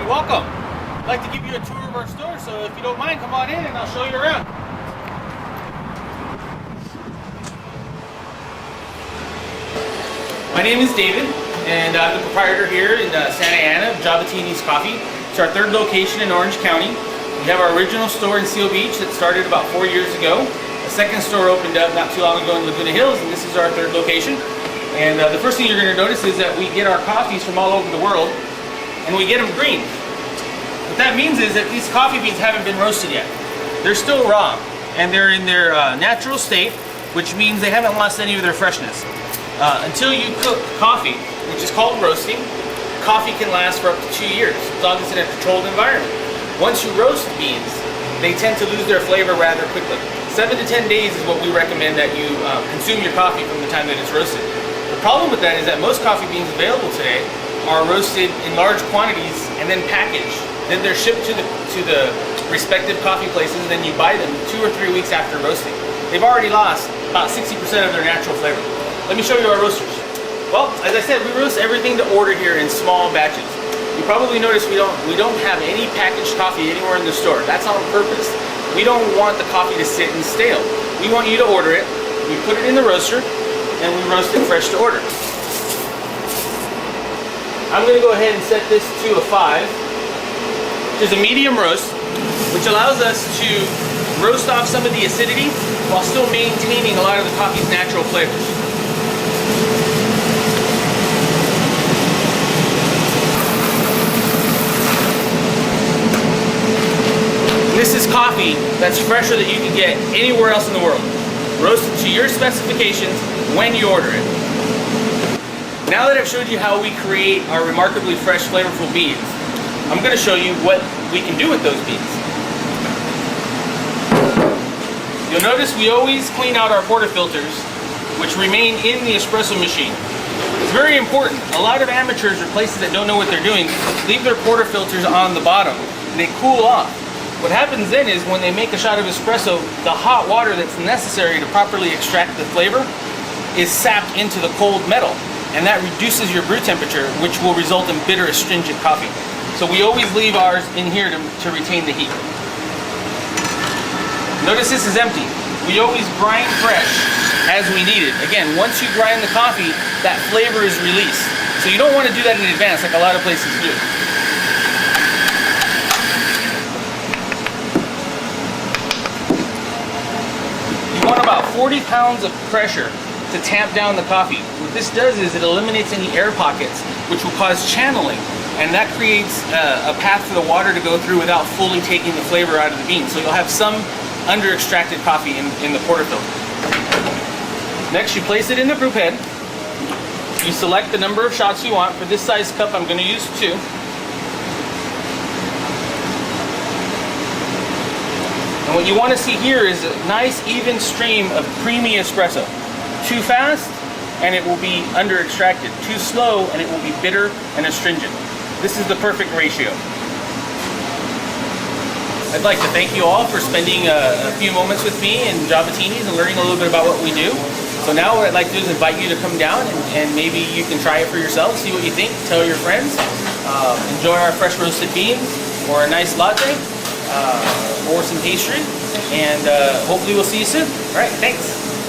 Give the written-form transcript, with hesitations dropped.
You're welcome. I'd like to give you a tour of our store, so if you don't mind, come on in and I'll show you around. My name is David, and I'm the proprietor here in Santa Ana of Javatinis Coffee. It's our third location in Orange County. We have our original store in Seal Beach that started about 4 years ago. The second store opened up not too long ago in Laguna Hills, and this is our third location. And the first thing you're going to notice is that we get our coffees from all over the world, and we get them green. What that means is that these coffee beans haven't been roasted yet. They're still raw, and they're in their natural state, which means they haven't lost any of their freshness. Until you cook coffee, which is called roasting, coffee can last for up to 2 years, as long as it's in a controlled environment. Once you roast beans, they tend to lose their flavor rather quickly. 7 to 10 days is what we recommend that you consume your coffee from the time that it's roasted. The problem with that is that most coffee beans available today are roasted in large quantities and then packaged. Then they're shipped to the respective coffee places, and then you buy them 2 or 3 weeks after roasting. They've already lost about 60% of their natural flavor. Let me show you our roasters. Well, as I said, we roast everything to order here in small batches. You probably noticed we don't have any packaged coffee anywhere in the store. That's on purpose. We don't want the coffee to sit and stale. We want you to order it, we put it in the roaster, and we roast it fresh to order. I'm going to go ahead and set this to a 5, which is a medium roast, which allows us to roast off some of the acidity while still maintaining a lot of the coffee's natural flavors. This is coffee that's fresher than you can get anywhere else in the world. Roasted to your specifications when you order it. Now that I've showed you how we create our remarkably fresh, flavorful beans, I'm going to show you what we can do with those beans. You'll notice we always clean out our portafilters, which remain in the espresso machine. It's very important. A lot of amateurs or places that don't know what they're doing leave their portafilters on the bottom and they cool off. What happens then is when they make a shot of espresso, the hot water that's necessary to properly extract the flavor is sapped into the cold metal, and that reduces your brew temperature, which will result in bitter, astringent coffee. So we always leave ours in here to retain the heat. Notice this is empty. We always grind fresh as we need it. Again, once you grind the coffee, that flavor is released. So you don't want to do that in advance like a lot of places do. You want about 40 pounds of pressure to tamp down the coffee. What this does is it eliminates any air pockets, which will cause channeling, and that creates a path for the water to go through without fully taking the flavor out of the bean. So you'll have some under-extracted coffee in the portafilter. Next, you place it in the brew head. You select the number of shots you want. For this size cup, I'm going to use 2. And what you want to see here is a nice even stream of creamy espresso. Too fast and it will be under extracted. Too slow and it will be bitter and astringent. This is the perfect ratio. I'd like to thank you all for spending a few moments with me in Javatinis and learning a little bit about what we do. So now what I'd like to do is invite you to come down and maybe you can try it for yourself, see what you think, tell your friends. Enjoy our fresh roasted beans or a nice latte. Or some pastry, and hopefully we'll see you soon. All right, thanks.